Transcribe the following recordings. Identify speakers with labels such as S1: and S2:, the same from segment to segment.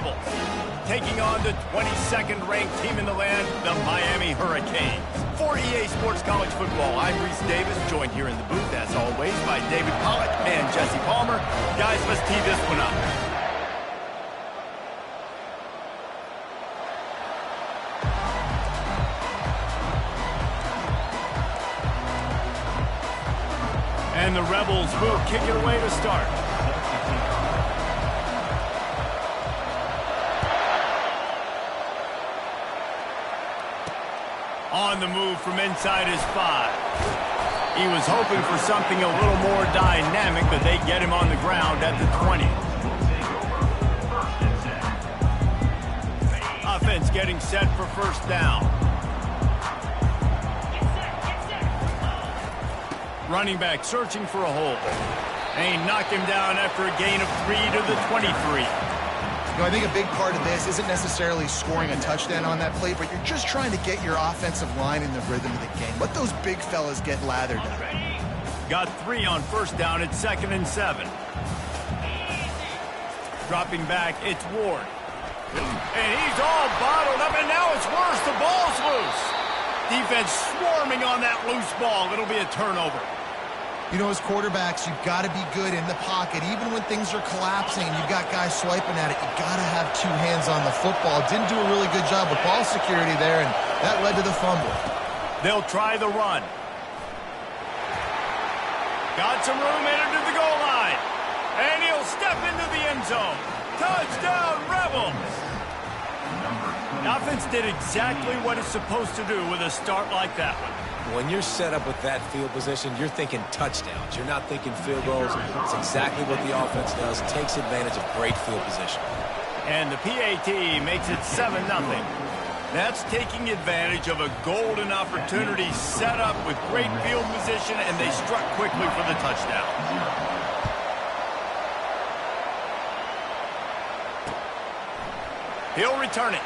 S1: Rebels, taking on the 22nd ranked team in the land, the Miami Hurricanes. For EA Sports College Football, I'm Reese Davis, joined here in the booth, as always, by David Pollack and Jesse Palmer. Guys, let's tee this one up. And the Rebels will kick it away to start. On the move from inside his 5. He was hoping for something a little more dynamic, but they get him on the ground at the 20. Offense getting set for first down. Running back searching for a hole. And he knocked him down after a gain of 3 to the 23.
S2: You know, I think a big part of this isn't necessarily scoring a touchdown on that play, but you're just trying to get your offensive line in the rhythm of the game. Let those big fellas get lathered up.
S1: Got 3 on first down at 2nd and 7. Dropping back, it's Ward. And he's all bottled up, and now it's worse. The ball's loose. Defense swarming on that loose ball. It'll be a turnover.
S2: You know, as quarterbacks, you've got to be good in the pocket. Even when things are collapsing and you've got guys swiping at it, you've got to have 2 hands on the football. Didn't do a really good job with ball security there, and that led to the fumble.
S1: They'll try the run. Got some room headed to the goal line. And he'll step into the end zone. Touchdown, Rebels! The offense did exactly what it's supposed to do with a start like that one.
S3: When you're set up with that field position, you're thinking touchdowns. You're not thinking field goals. It's exactly what the offense does. Takes advantage of great field position.
S1: And the PAT makes it 7-0. That's taking advantage of a golden opportunity set up with great field position, and they struck quickly for the touchdown. He'll return it.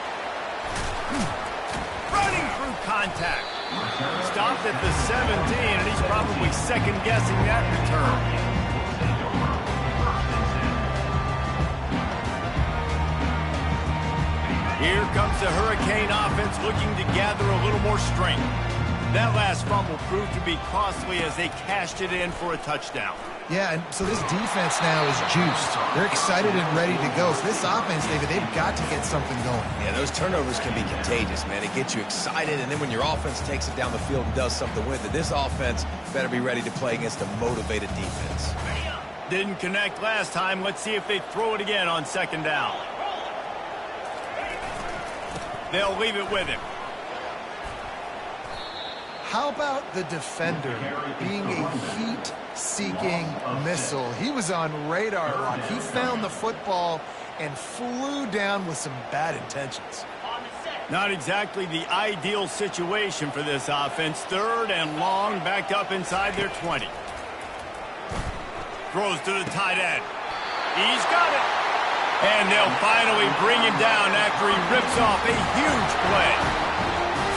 S1: Running through contact. Stopped at the 17, and he's probably second-guessing that return. Here comes the Hurricane offense looking to gather a little more strength. That last fumble proved to be costly as they cashed it in for a touchdown.
S2: Yeah, and so this defense now is juiced. They're excited and ready to go. So this offense, David, they've got to get something going.
S3: Yeah, those turnovers can be contagious, man. It gets you excited, and then when your offense takes it down the field and does something with it, this offense better be ready to play against a motivated defense.
S1: Didn't connect last time. Let's see if they throw it again on 2nd down. They'll leave it with him.
S2: How about the defender being a heat-seeking missile? He was on radar lock. He found the football and flew down with some bad intentions.
S1: Not exactly the ideal situation for this offense. 3rd and long, backed up inside their 20. Throws to the tight end. He's got it. And they'll finally bring him down after he rips off a huge play.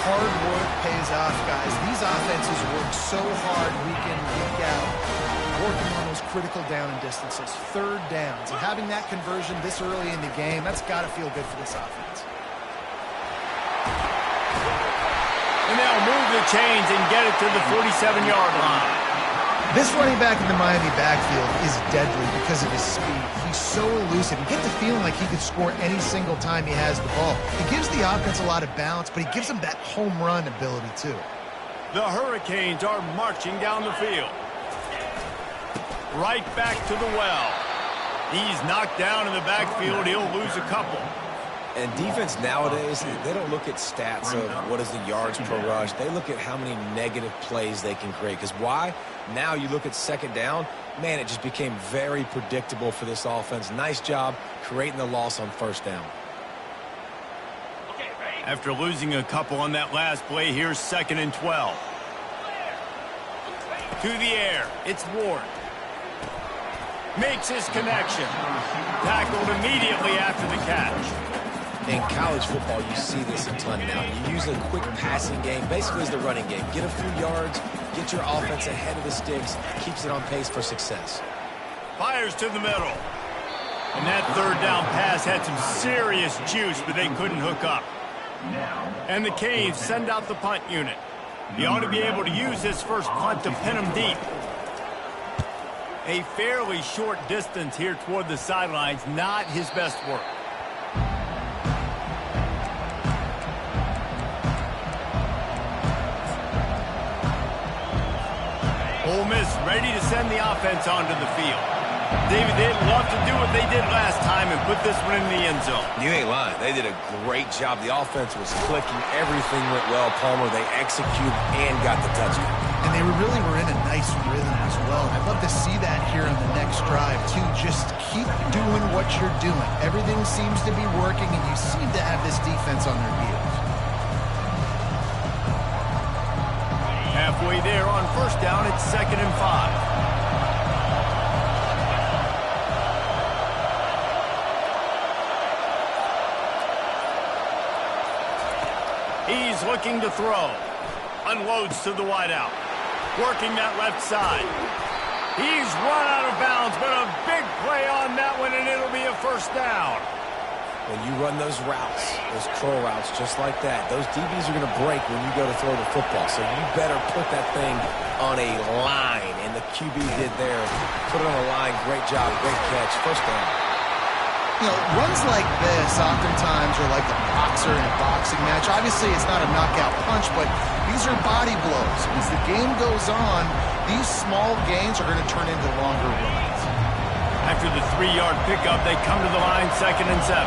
S2: Hard work pays off, guys. These offenses work so hard week in, week out, working on those critical down and distances, 3rd downs, and having that conversion this early in the game, that's got to feel good for this offense.
S1: And they'll move the chains and get it to the 47-yard line.
S2: This running back in the Miami backfield is deadly because of his speed. He's so elusive. You get the feeling like he could score any single time he has the ball. He gives the offense a lot of balance, but he gives them that home run ability too.
S1: The Hurricanes are marching down the field. Right back to the well. He's knocked down in the backfield. He'll lose a couple.
S3: And defense nowadays, they don't look at stats of what is the yards per rush. They look at how many negative plays they can create. Because why? Now you look at 2nd down, man, it just became very predictable for this offense. Nice job creating the loss on 1st down.
S1: After losing a couple on that last play, here's 2nd and 12. To the air, it's Ward. Makes his connection. Tackled immediately after the catch.
S3: In college football, you see this a ton now. You use a quick passing game, basically as the running game. Get a few yards, get your offense ahead of the sticks, keeps it on pace for success.
S1: Fires to the middle. And that third down pass had some serious juice, but they couldn't hook up. And the Canes send out the punt unit. He ought to be able to use this first punt to pin him deep. A fairly short distance here toward the sidelines, not his best work. Ole Miss ready to send the offense onto the field. David, they'd love to do what they did last time and put this one in the end zone.
S3: You ain't lying. They did a great job. The offense was clicking. Everything went well. Palmer, they executed and got the touchdown.
S2: And they really were in a nice rhythm as well. I'd love to see that here on the next drive, too. Just keep doing what you're doing. Everything seems to be working, and you seem to have this defense on their heels.
S1: Halfway there on first down, it's 2nd and 5. He's looking to throw. Unloads to the wideout. Working that left side. He's run out of bounds, but a big play on that one, and it'll be a first down.
S3: When you run those routes, those curl routes just like that, those DBs are going to break when you go to throw the football. So you better put that thing on a line, and the QB did there. Put it on a line. Great job. Great catch. First down.
S2: You know, runs like this oftentimes are like a boxer in a boxing match. Obviously, it's not a knockout punch, but these are body blows. As the game goes on, these small gains are going to turn into longer runs.
S1: After the 3-yard pickup, they come to the line, 2nd and 7.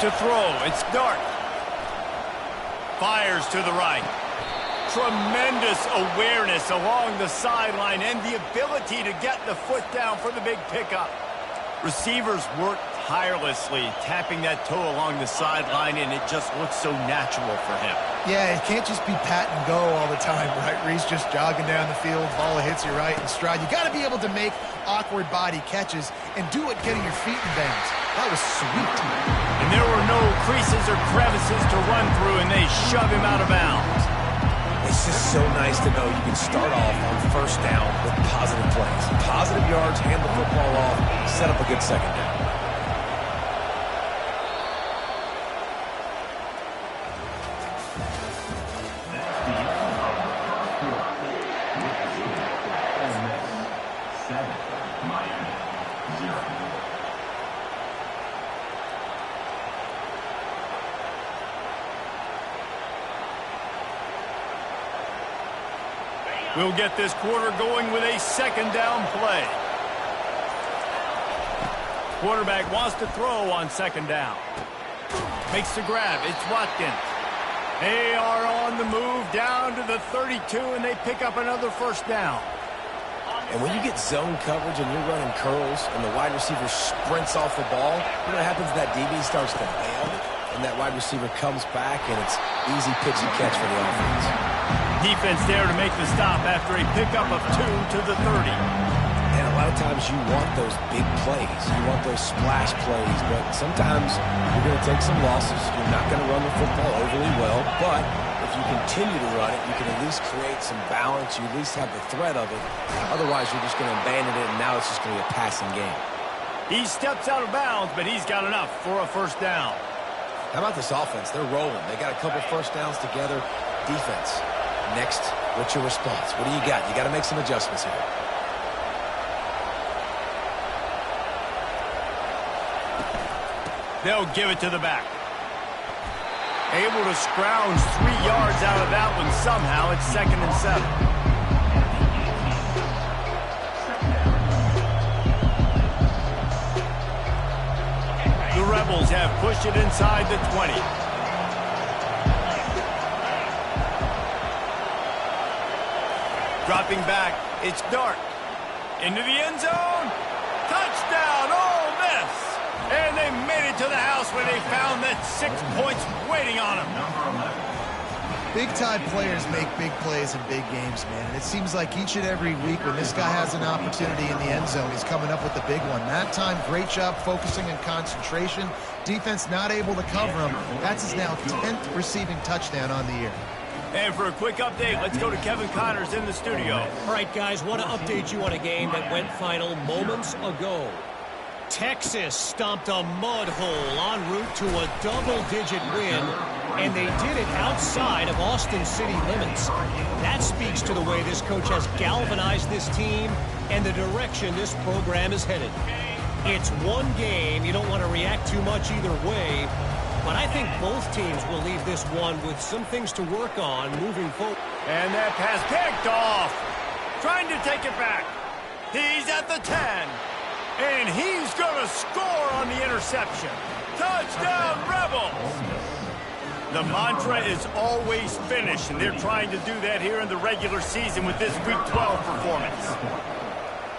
S1: To throw, it's Dart. Fires to the right. Tremendous awareness along the sideline and the ability to get the foot down for the big pickup. Receivers work tirelessly, tapping that toe along the sideline, and it just looks so natural for him.
S2: Yeah, it can't just be pat and go all the time, right? Where he's just jogging down the field, ball hits you right in stride. You got to be able to make awkward body catches and do it getting your feet in bounds. That was sweet.
S1: And there were no creases or crevices to run through, and they shove him out of bounds.
S3: It's just so nice to know you can start off on first down with positive plays. Positive yards, hand the football off, set up a good second down.
S1: We'll get this quarter going with a 2nd down play. Quarterback wants to throw on 2nd down. Makes the grab. It's Watkins. They are on the move down to the 32, and they pick up another first down.
S3: And when you get zone coverage and you're running curls and the wide receiver sprints off the ball, you know what happens? That DB starts to bail, and that wide receiver comes back, and it's easy pitch and catch for the offense.
S1: Defense there to make the stop after a pickup of 2 to the 30.
S3: And a lot of times you want those big plays. You want those splash plays, but sometimes you're going to take some losses. You're not going to run the football overly well, but if you continue to run it, you can at least create some balance. You at least have the threat of it. Otherwise, you're just going to abandon it, and now it's just going to be a passing game.
S1: He steps out of bounds, but he's got enough for a first down.
S3: How about this offense? They're rolling. They got a couple first downs together. Defense. Next, what's your response? What do you got? You got to make some adjustments here.
S1: They'll give it to the back. Able to scrounge 3 yards out of that one somehow. It's 2nd and 7. The Rebels have pushed it inside the 20. Dropping back, it's Dart. Into the end zone. Touchdown, Ole Miss. And they made it to the house where they found that 6 points waiting on them.
S2: Big-time players make big plays in big games, man. And it seems like each and every week when this guy has an opportunity in the end zone, he's coming up with the big one. That time, great job focusing and concentration. Defense not able to cover him. That's his now 10th receiving touchdown on the year.
S1: And for a quick update, let's go to Kevin Connors in the studio.
S4: All right, guys, want to update you on a game that went final moments ago. Texas stomped a mud hole en route to a double-digit win, and they did it outside of Austin city limits. That speaks to the way this coach has galvanized this team and the direction this program is headed. It's one game. You don't want to react too much either way, but I think both teams will leave this one with some things to work on moving forward.
S1: And that pass picked off. Trying to take it back. He's at the 10. And he's going to score on the interception. Touchdown, Rebels! The mantra is always finish, and they're trying to do that here in the regular season with this Week 12 performance.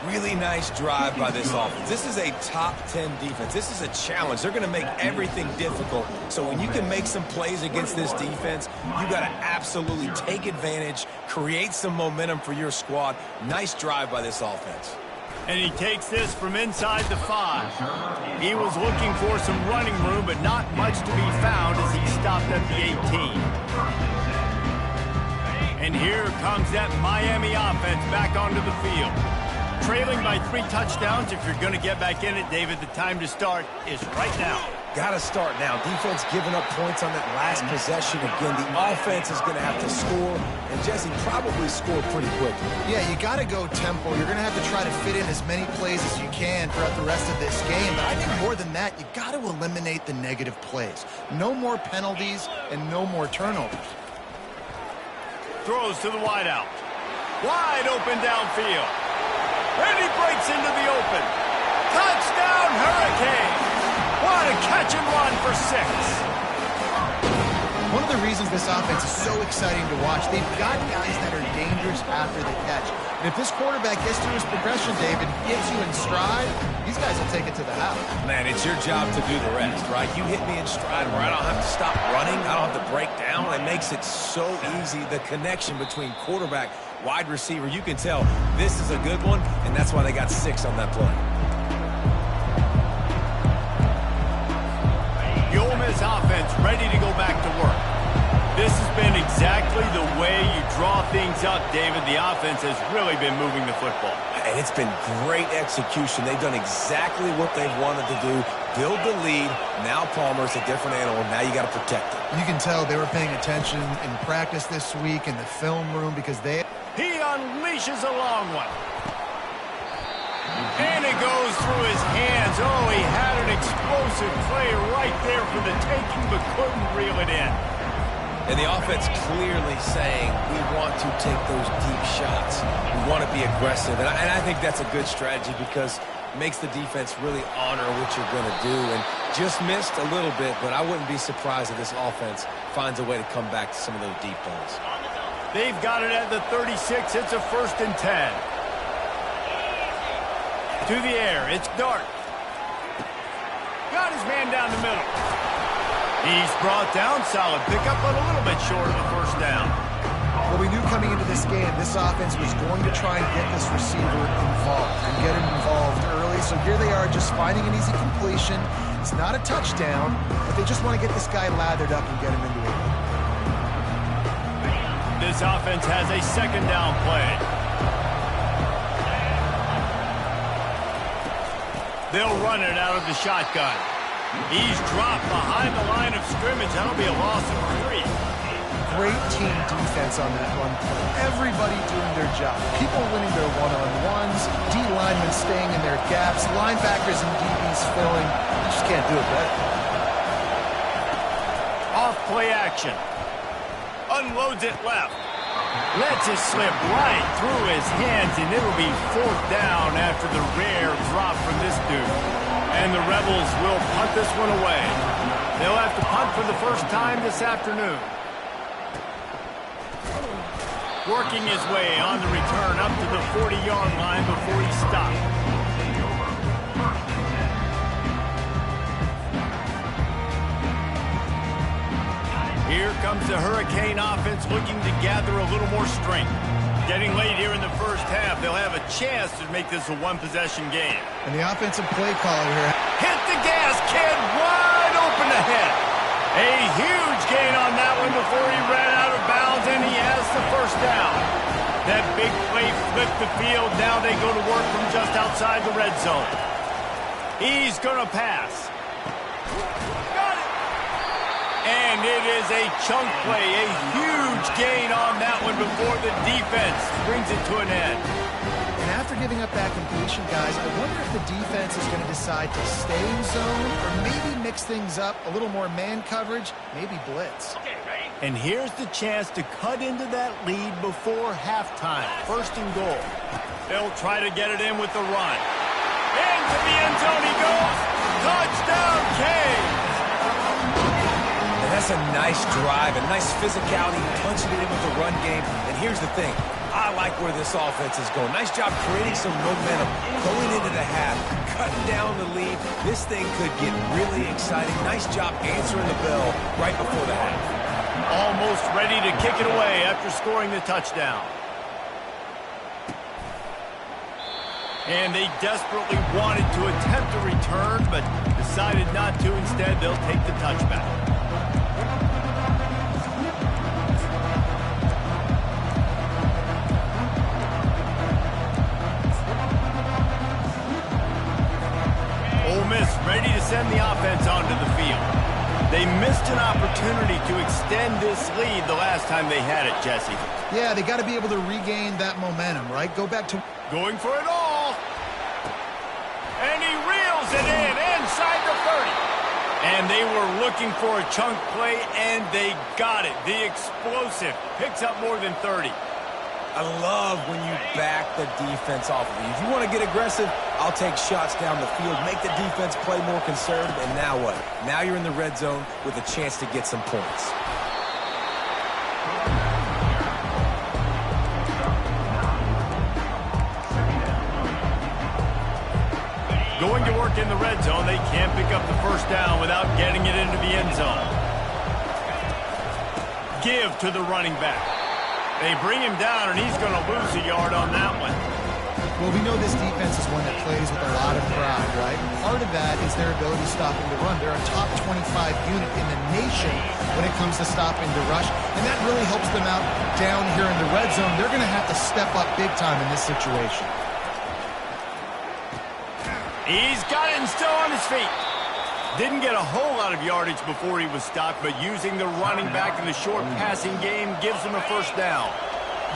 S3: Really nice drive by this offense. This is a top 10 defense. This is a challenge. They're going to make everything difficult. So when you can make some plays against this defense, you got to absolutely take advantage, create some momentum for your squad. Nice drive by this offense.
S1: And he takes this from inside the 5. He was looking for some running room, but not much to be found as he stopped at the 18. And here comes that Miami offense back onto the field. Trailing by 3 touchdowns. If you're going to get back in it, David, the time to start is right now.
S3: Got to start now. Defense giving up points on that last possession. Again, the offense is going to have to score, and Jesse probably scored pretty quickly.
S2: Yeah, you got to go tempo. You're going to have to try to fit in as many plays as you can throughout the rest of this game. But I think more than that, you got to eliminate the negative plays. No more penalties and no more turnovers.
S1: Throws to the wideout. Wide open downfield. And he breaks into the open. Touchdown, Hurricane! What a catch and run for 6.
S2: One of the reasons this offense is so exciting to watch, they've got guys that are dangerous after the catch. And if this quarterback gets to his progression, David, gets you in stride, these guys will take it to the house.
S3: Man, it's your job to do the rest, right? You hit me in stride where I don't have to stop running. I don't have to break down. It makes it so easy. The connection between quarterback, wide receiver, you can tell this is a good one, and that's why they got 6 on that play.
S1: The Ole Miss offense ready to go back to work. This has been exactly the way you draw things up, David. The offense has really been moving the football.
S3: And it's been great execution. They've done exactly what they've wanted to do. Build the lead. Now Palmer's a different animal. Now you got to protect it.
S2: You can tell they were paying attention in practice this week in the film room because they...
S1: He unleashes a long one. And it goes through his hands. Oh, he had an explosive play right there for the taking, but couldn't reel it in.
S3: And the offense clearly saying, we want to take those deep shots. We want to be aggressive. And I think that's a good strategy because it makes the defense really honor what you're going to do. And just missed a little bit, but I wouldn't be surprised if this offense finds a way to come back to some of those deep balls.
S1: They've got it at the 36. It's a 1st and 10. To the air, it's Dart. Got his man down the middle. He's brought down, solid pickup, but a little bit short of the 1st down.
S2: Well, we knew coming into this game, this offense was going to try and get this receiver involved and get him involved early. So here they are just finding an easy completion. It's not a touchdown, but they just want to get this guy lathered up and get him into it.
S1: This offense has a 2nd down play. They'll run it out of the shotgun. He's dropped behind the line of scrimmage. That'll be a loss of 3.
S2: Great team defense on that run play. Everybody doing their job. People winning their one-on-ones, D linemen staying in their gaps, linebackers and DBs filling. You just can't do it better.
S1: Off play action. Unloads it left. Lets it slip right through his hands, and it'll be 4th down after the rare drop from this dude. And the Rebels will punt this one away. They'll have to punt for the first time this afternoon. Working his way on the return up to the 40-yard line before he stopped. Here comes the Hurricane offense looking to gather a little more strength. Getting late here in the 1st half, they'll have a chance to make this a 1-possession game.
S2: And the offensive play caller here.
S1: Hit the gas, kid, wide open ahead. A huge gain on that one before he ran out of bounds, and he has the first down. That big play flipped the field. Now they go to work from just outside the red zone. He's going to pass. Got it. And it is a chunk play, a huge gain on that one before the defense brings it to an end.
S2: And after giving up that completion, guys, I wonder if the defense is going to decide to stay in zone or maybe mix things up, a little more man coverage, maybe blitz.
S1: And here's the chance to cut into that lead before halftime. First and goal. They'll try to get it in with the run. Into the end zone he goes. Touchdown, Canes!
S3: And that's a nice drive, a nice physicality, punching it in with the run game. And here's the thing. I like where this offense is going. Nice job creating some momentum, going into the half, cutting down the lead. This thing could get really exciting. Nice job answering the bell right before the half.
S1: Almost ready to kick it away after scoring the touchdown. And they desperately wanted to attempt a return, but decided not to. Instead, they'll take the touchback. Ole Miss ready to send the offense onto the field. They missed an opportunity to extend this lead the last time they had it, Jesse.
S2: Yeah, they got to be able to regain that momentum, right? Go back to...
S1: Going for it all. And he reels it in inside the 30. And they were looking for a chunk play, and they got it. The explosive picks up more than 30.
S3: I love when you back the defense off of you. If you want to get aggressive, I'll take shots down the field, make the defense play more conservative, and now what? Now you're in the red zone with a chance to get some points.
S1: Going to work in the red zone, they can't pick up the first down without getting it into the end zone. Give to the running back. They bring him down, and he's going to lose a yard on that one.
S2: Well, we know this defense is one that plays with a lot of pride, right? Part of that is their ability stopping the run. They're a top 25 unit in the nation when it comes to stopping the rush, and that really helps them out down here in the red zone. They're going to have to step up big time in this situation.
S1: He's got it and still on his feet. Didn't get a whole lot of yardage before he was stopped, but using the running back in the short passing game gives him a first down.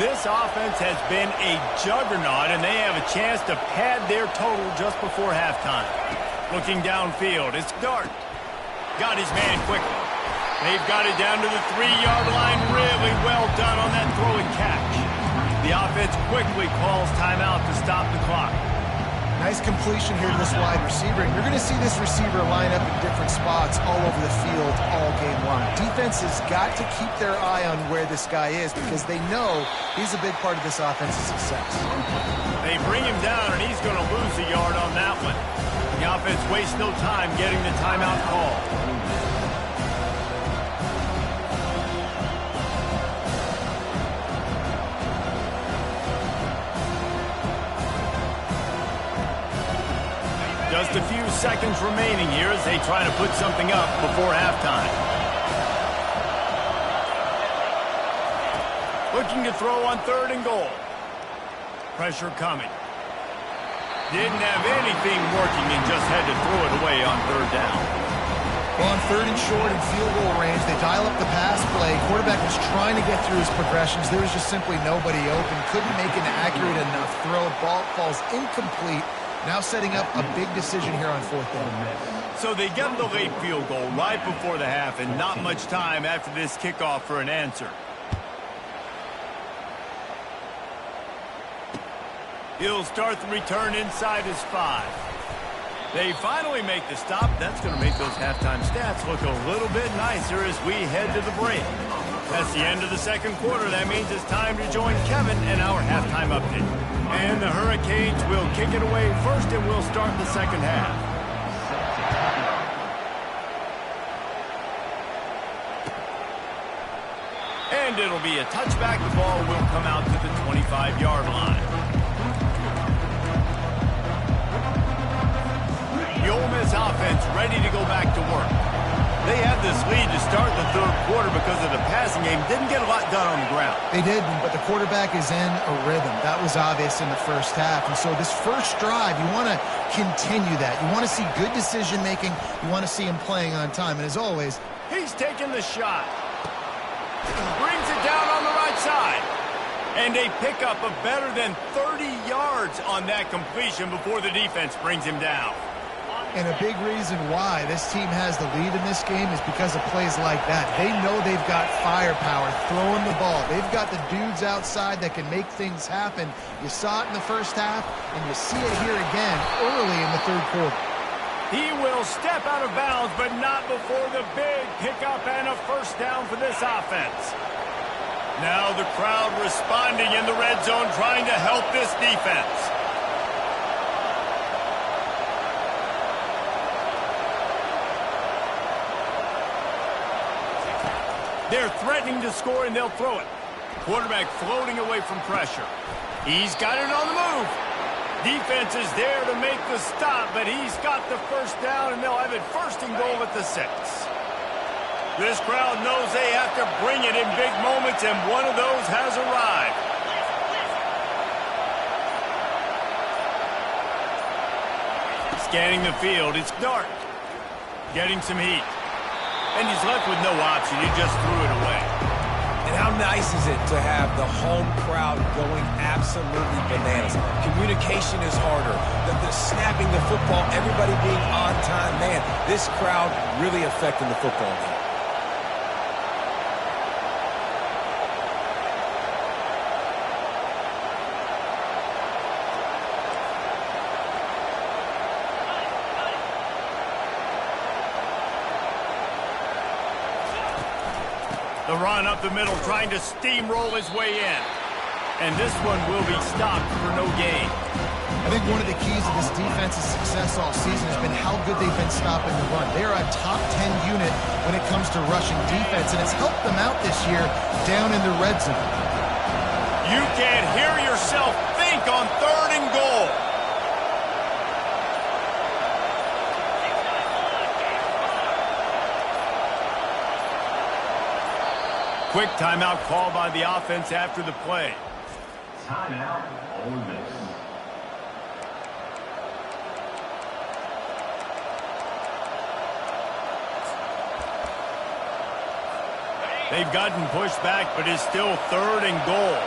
S1: This offense has been a juggernaut, and they have a chance to pad their total just before halftime. Looking downfield, it's Dart. Got his man quickly. They've got it down to the 3-yard line. Really well done on that throw and catch. The offense quickly calls timeout to stop the clock.
S2: Nice completion here to this wide receiver. And you're going to see this receiver line up in different spots all over the field all game long. Defense has got to keep their eye on where this guy is because they know he's a big part of this offense's success.
S1: They bring him down, and he's going to lose a yard on that one. The offense wastes no time getting the timeout call. Just a few seconds remaining here as they try to put something up before halftime. Looking to throw on 3rd and goal. Pressure coming. Didn't have anything working and just had to throw it away on 3rd down.
S2: Well, on 3rd and short and field goal range, they dial up the pass play. Quarterback was trying to get through his progressions. There was just simply nobody open. Couldn't make an accurate enough throw. Ball falls incomplete. Now setting up a big decision here on 4th down.
S1: So they get the late field goal right before the half, and not much time after this kickoff for an answer. He'll start the return inside his 5. They finally make the stop. That's going to make those halftime stats look a little bit nicer as we head to the break. That's the end of the second quarter. That means it's time to join Kevin in our halftime update. And the Hurricanes will kick it away first, and we'll start the second half. And it'll be a touchback. The ball will come out to the 25-yard line. The Ole Miss offense ready to go back to work. They had this lead to start the third quarter because of the passing game. Didn't get a lot done on the ground.
S2: They didn't, but the quarterback is in a rhythm. That was obvious in the first half. And so this first drive, you want to continue that. You want to see good decision-making. You want to see him playing on time. And as always,
S1: he's taking the shot. Brings it down on the right side. And they pick up a better than 30 yards on that completion before the defense brings him down.
S2: And a big reason why this team has the lead in this game is because of plays like that. They know they've got firepower throwing the ball. They've got the dudes outside that can make things happen. You saw it in the first half, and you see it here again early in the third quarter.
S1: He will step out of bounds, but not before the big pickup and a first down for this offense. Now the crowd responding in the red zone, trying to help this defense. They're threatening to score, and they'll throw it. Quarterback floating away from pressure. He's got it on the move. Defense is there to make the stop, but he's got the first down, and they'll have it first and goal at the 6. This crowd knows they have to bring it in big moments, and one of those has arrived. Scanning the field, it's dark. Getting some heat. And he's left with no option. He just threw it away.
S3: And how nice is it to have the home crowd going absolutely bananas? Communication is harder. The snapping the football, everybody being on time. Man, this crowd really affecting the football game.
S1: The run up the middle, trying to steamroll his way in. And this one will be stopped for no gain.
S2: I think one of the keys of this defense's success all season has been how good they've been stopping the run. They are a top 10 unit when it comes to rushing defense, and it's helped them out this year down in the red zone.
S1: You can hear yourself think on 3rd and goal. Quick timeout call by the offense after the play.
S5: Timeout, Ole Miss.
S1: They've gotten pushed back, but it's still 3rd and goal.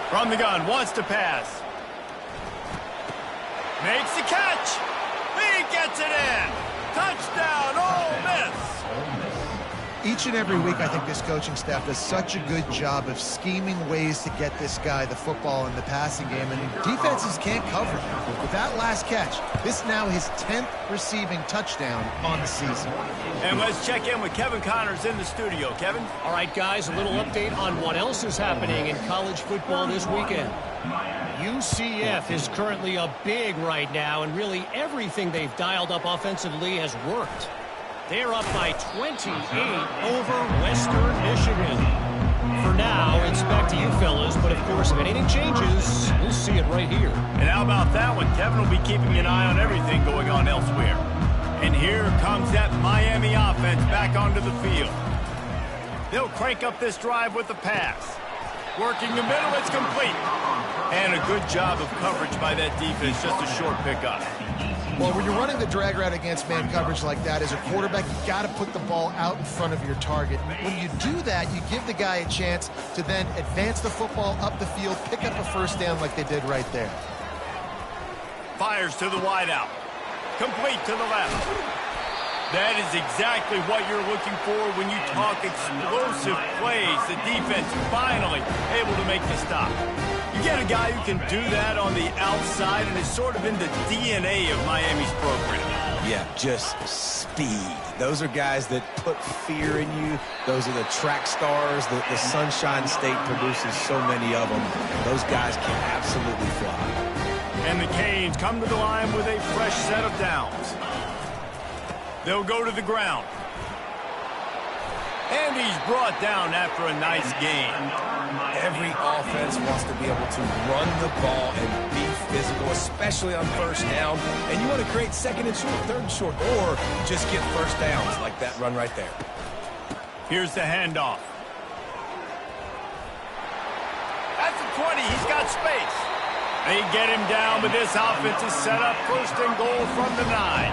S1: From the gun, wants to pass. Makes the catch. He gets it in. Touchdown, Ole Miss.
S2: Each and every week, I think this coaching staff does such a good job of scheming ways to get this guy the football in the passing game, and defenses can't cover him. With that last catch, this now his 10th receiving touchdown on the season.
S1: And let's check in with Kevin Connors in the studio. Kevin?
S4: All right, guys, a little update on what else is happening in college football this weekend. UCF is currently a big right now, and really everything they've dialed up offensively has worked. They're up by 28 over Western Michigan. For now, it's back to you fellas, but of course, if anything changes, we'll see it right here.
S1: And how about that one? Kevin will be keeping an eye on everything going on elsewhere. And here comes that Miami offense back onto the field. They'll crank up this drive with the pass. Working the middle, it's complete. And a good job of coverage by that defense, just a short pickup.
S2: Well, when you're running the drag route against man coverage like that, as a quarterback, you got to put the ball out in front of your target. When you do that, you give the guy a chance to then advance the football up the field, pick up a first down like they did right there.
S1: Fires to the wideout. Complete to the left. That is exactly what you're looking for when you talk explosive plays. The defense finally able to make the stop. You get a guy who can do that on the outside, and it's sort of in the DNA of Miami's program.
S3: Yeah, just speed. Those are guys that put fear in you. Those are the track stars. The Sunshine State produces so many of them. Those guys can absolutely fly.
S1: And the Canes come to the line with a fresh set of downs. They'll go to the ground. And he's brought down after a nice gain.
S3: Every offense wants to be able to run the ball and be physical, especially on first down. And you want to create second and short, third and short, or just get first downs like that run right there.
S1: Here's the handoff. That's the 20. He's got space. They get him down, but this offense is set up first and goal from the 9.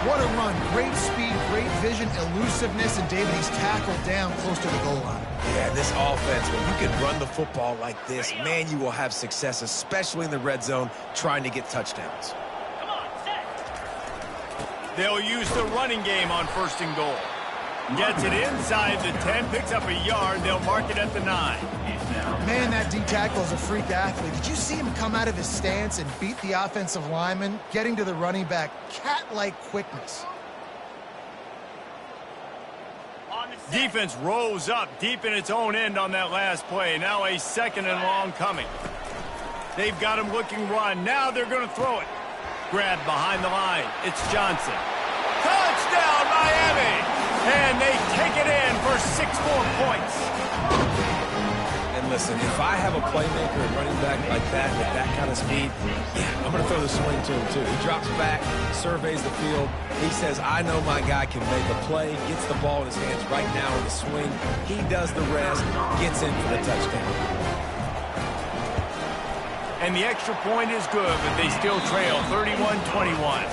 S2: What a run. Great speed, great vision, elusiveness, and David, he's tackled down close to the goal line.
S3: Yeah, this offense, when you can run the football like this, man, you will have success, especially in the red zone, trying to get touchdowns.
S1: Come on, set. They'll use the running game on first and goal. Gets it inside the 10, picks up a yard. They'll mark it at the 9.
S2: Man, that D-tackle is a freak athlete. Did you see him come out of his stance and beat the offensive lineman, getting to the running back? Cat-like quickness.
S1: Defense rose up deep in its own end on that last play. Now a second and long coming. They've got him looking run. Now they're going to throw it. Grabbed behind the line. It's Johnson. Touchdown, Miami! And they take it in for 6 more points.
S3: And listen, if I have a playmaker and running back like that with that kind of speed, yeah, I'm going to throw the swing to him too. He drops back, surveys the field. He says, I know my guy can make a play, gets the ball in his hands right now in the swing. He does the rest, gets in for the touchdown.
S1: And the extra point is good, but they still trail 31-21.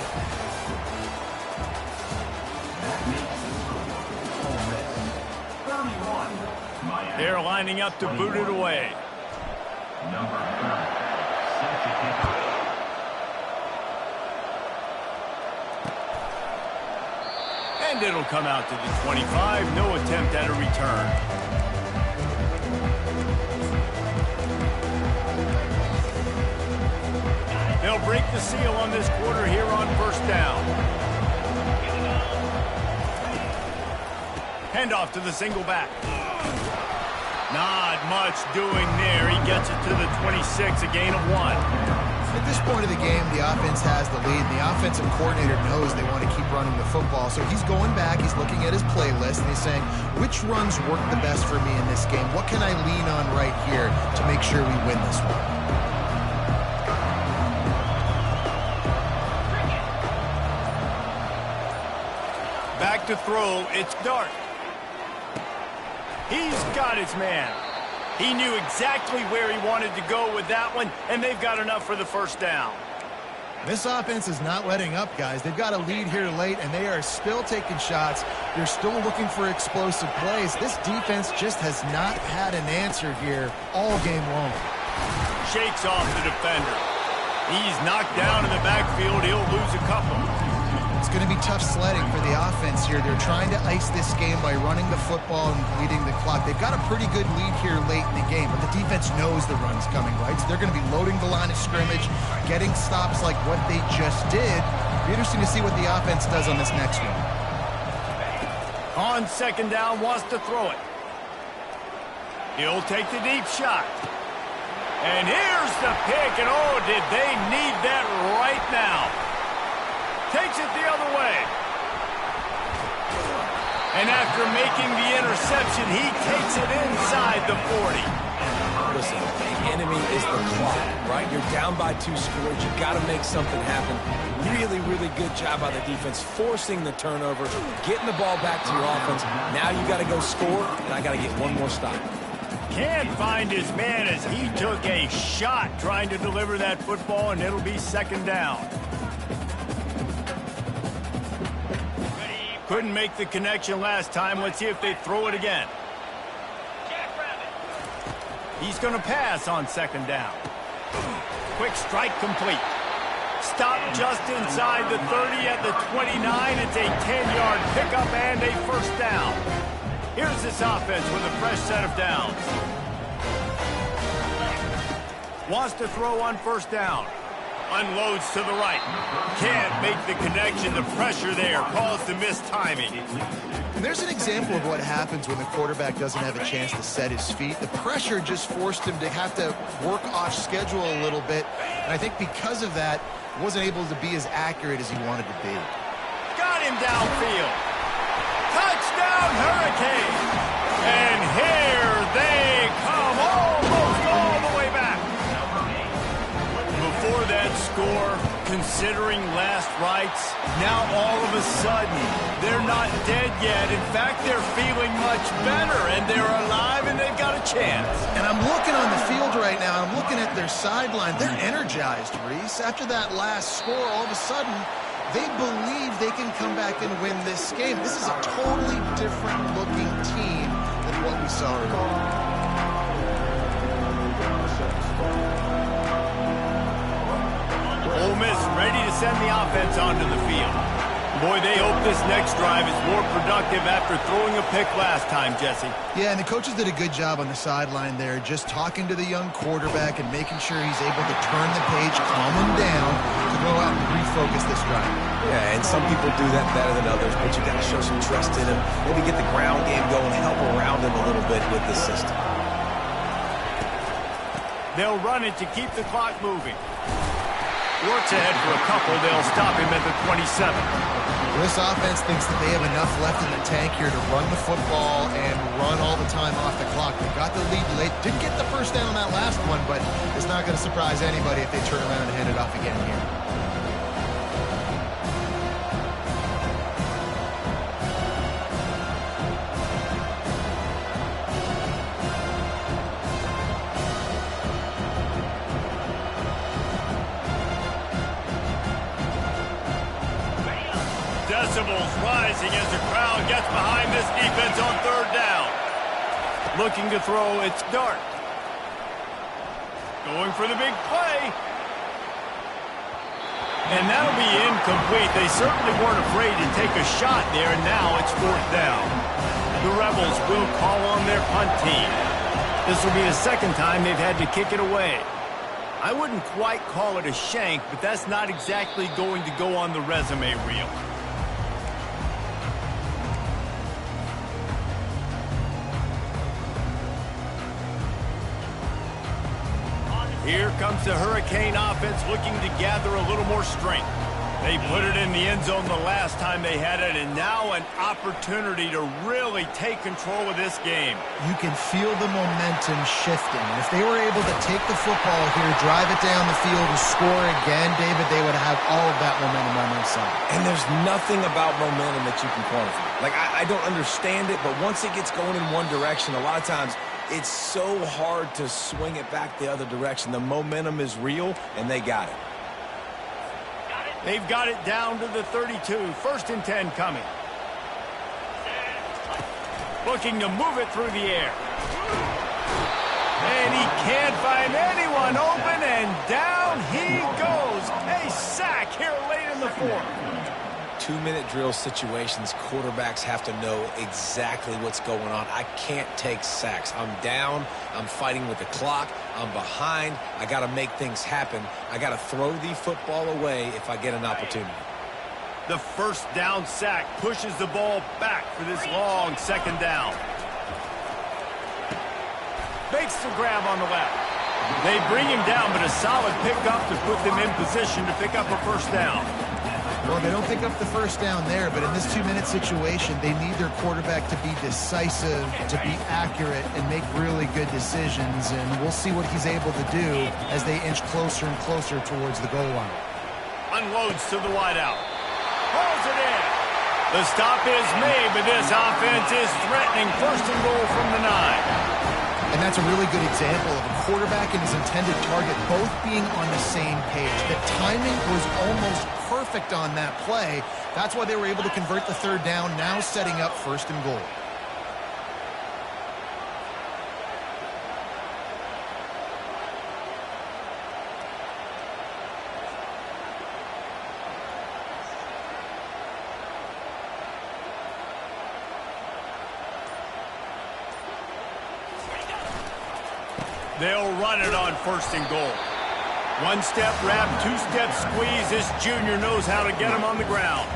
S1: They're lining up to boot it away.
S5: Number 30, set to kick off.
S1: And it'll come out to the 25. No attempt at a return. They'll break the seal on this quarter here on first down. Handoff to the single back. Not much doing there. He gets it to the 26, a gain of 1.
S2: At this point of the game, the offense has the lead. The offensive coordinator knows they want to keep running the football. So he's going back, he's looking at his playlist, and he's saying, which runs work the best for me in this game? What can I lean on right here to make sure we win this one?
S1: Back to throw, it's Dart. He's got his man. He knew exactly where he wanted to go with that one, and they've got enough for the first down.
S2: This offense is not letting up, guys. They've got a lead here late, and they are still taking shots. They're still looking for explosive plays. This defense just has not had an answer here all game long.
S1: Shakes off the defender. He's knocked down in the backfield. He'll lose a couple.
S2: It's going to be tough sledding for the offense here. They're trying to ice this game by running the football and leading the clock. They've got a pretty good lead here late in the game, but the defense knows the run's coming, right? So they're going to be loading the line of scrimmage, getting stops like what they just did. It'll be interesting to see what the offense does on this next one.
S1: On second down, wants to throw it. He'll take the deep shot. And here's the pick, and oh, did they need that right now. Takes it the other way. And after making the interception, he takes it inside the 40.
S3: Listen, the enemy is the clock, right? You're down by 2 scores. You got to make something happen. Really, really good job by the defense, forcing the turnover, getting the ball back to your offense. Now you got to go score, and I got to get one more stop.
S1: Can't find his man as he took a shot trying to deliver that football, and it'll be second down. Couldn't make the connection last time. Let's see if they throw it again. He's going to pass on second down. Quick strike complete. Stop just inside the 30 at the 29. It's a 10-yard pickup and a first down. Here's this offense with a fresh set of downs. Wants to throw on first down. Unloads to the right. Can't make the connection. The pressure there caused the missed timing.
S2: And there's an example of what happens when the quarterback doesn't have a chance to set his feet. The pressure just forced him to have to work off schedule a little bit. And I think because of that, wasn't able to be as accurate as he wanted to be.
S1: Got him downfield. Touchdown, Hurricanes! now all of a sudden, they're not dead yet. In fact, they're feeling much better, and they're alive, and they've got a chance.
S2: And I'm looking on the field right now, and I'm looking at their sideline. They're energized, Reese. After that last score, all of a sudden, they believe they can come back and win this game. This is a totally different-looking team than what we saw earlier.
S1: Ole Miss ready to send the offense onto the field. Boy, they hope this next drive is more productive after throwing a pick last time, Jesse.
S2: Yeah, and the coaches did a good job on the sideline there, just talking to the young quarterback and making sure he's able to turn the page, calm him down, to go out and refocus this drive.
S3: Yeah, and some people do that better than others, but you got to show some trust in him. Maybe get the ground game going, help around him a little bit with the system.
S1: They'll run it to keep the clock moving. Works ahead for a couple. They'll stop him at the 27.
S2: This offense thinks that they have enough left in the tank here to run the football and run all the time off the clock. They got the lead late. Didn't get the first down on that last one, but it's not going to surprise anybody if they turn around and hand it off again here.
S1: Decibels rising as the crowd gets behind this defense on third down. Looking to throw, it's Dart. Going for the big play. And that'll be incomplete. They certainly weren't afraid to take a shot there, and now it's fourth down. The Rebels will call on their punt team. This will be the second time they've had to kick it away. I wouldn't quite call it a shank, but that's not exactly going to go on the resume reel. Here comes the Hurricane offense looking to gather a little more strength. They put it in the end zone the last time they had it, and now an opportunity to really take control of this game.
S2: You can feel the momentum shifting. And if they were able to take the football here, drive it down the field, and score again, David, they would have all of that momentum on their side.
S3: And there's nothing about momentum that you can quantify. Like, I don't understand it, but once it gets going in one direction, a lot of times it's so hard to swing it back the other direction. The momentum is real, and they got it.
S1: They've got it down to the 32. First and 10 coming. Looking to move it through the air. And he can't find anyone open, and down he goes. A sack here late in the fourth.
S3: 2-minute drill situations, quarterbacks have to know exactly what's going on. I can't take sacks. I'm down. I'm fighting with the clock. I'm behind. I got to make things happen. I got to throw the football away if I get an opportunity.
S1: The first down sack pushes the ball back for this long second down. Makes the grab on the left. They bring him down, but a solid pickup to put them in position to pick up a first down.
S2: Well, they don't pick up the first down there, but in this 2-minute situation, they need their quarterback to be decisive, to be accurate, and make really good decisions. And we'll see what he's able to do as they inch closer and closer towards the goal line.
S1: Unloads to the wideout. Hauls it in. The stop is made, but this offense is threatening first and goal from the 9.
S2: And that's a really good example of a quarterback and his intended target both being on the same page. The timing was almost perfect on that play. That's why they were able to convert the third down, now setting up first and goal.
S1: They'll run it on first and goal. One-step wrap, two-step squeeze. This junior knows how to get him on the ground.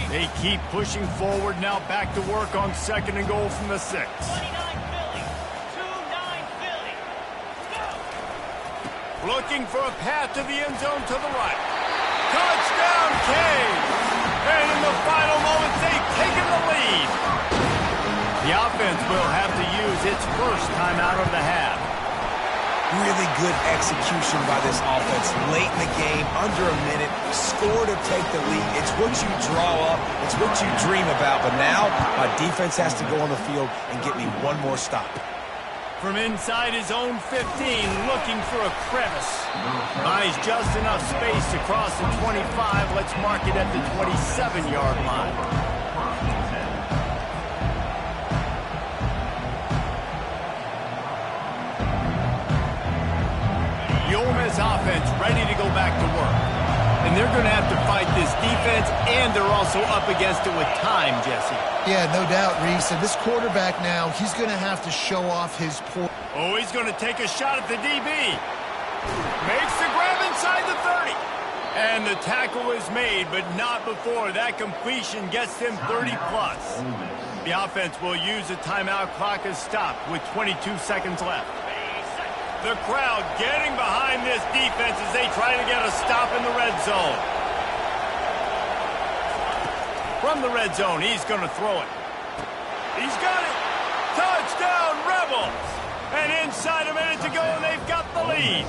S1: They keep pushing forward, now back to work on second and goal from the 6.
S6: 29 Philly. 2-9 Philly. Go!
S1: Looking for a path to the end zone to the right. Touchdown, Canes! And in the final moments, they've taken the lead. The offense will have to use its first timeout of the half.
S3: Really good execution by this offense late in the game, under a minute, score to take the lead. It's what you draw up. It's what you dream about. But now my defense has to go on the field and get me one more stop.
S1: From inside his own 15, looking for a crevice. Buys just enough space to cross the 25. Let's mark it at the 27-yard line. The Ole Miss offense ready to go back to work. And they're going to have to fight this defense, and they're also up against it with time, Jesse.
S2: Yeah, no doubt, Reese. And this quarterback now, he's going to have to show off his poor...
S1: Oh, he's going to take a shot at the DB. Makes the grab inside the 30. And the tackle is made, but not before that completion gets them 30-plus. The offense will use the timeout clock as stopped with 22 seconds left. The crowd getting behind this defense as they try to get a stop in the red zone. From the red zone, he's going to throw it. He's got it. Touchdown, Rebels. And inside a minute to go, and they've got the lead.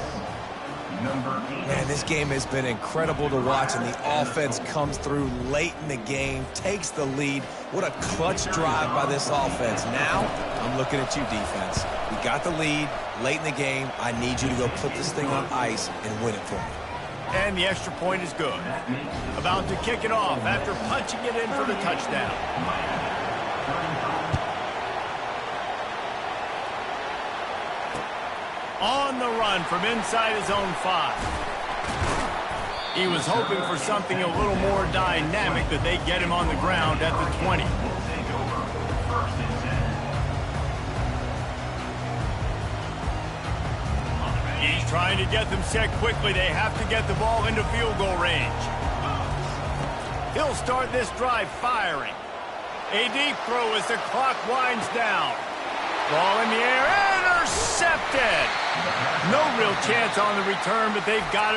S3: Man, this game has been incredible to watch, and the offense comes through late in the game, takes the lead. What a clutch drive by this offense. Now, I'm looking at you, defense. We got the lead late in the game. I need you to go put this thing on ice and win it for me.
S1: And the extra point is good. About to kick it off after punching it in for the touchdown. On the run from inside his own 5. He was hoping for something a little more dynamic, that they get him on the ground at the 20. He's trying to get them set quickly. They have to get the ball into field goal range. He'll start this drive firing. A deep throw as the clock winds down. Ball in the air, intercepted. No real chance on the return, but they've got it.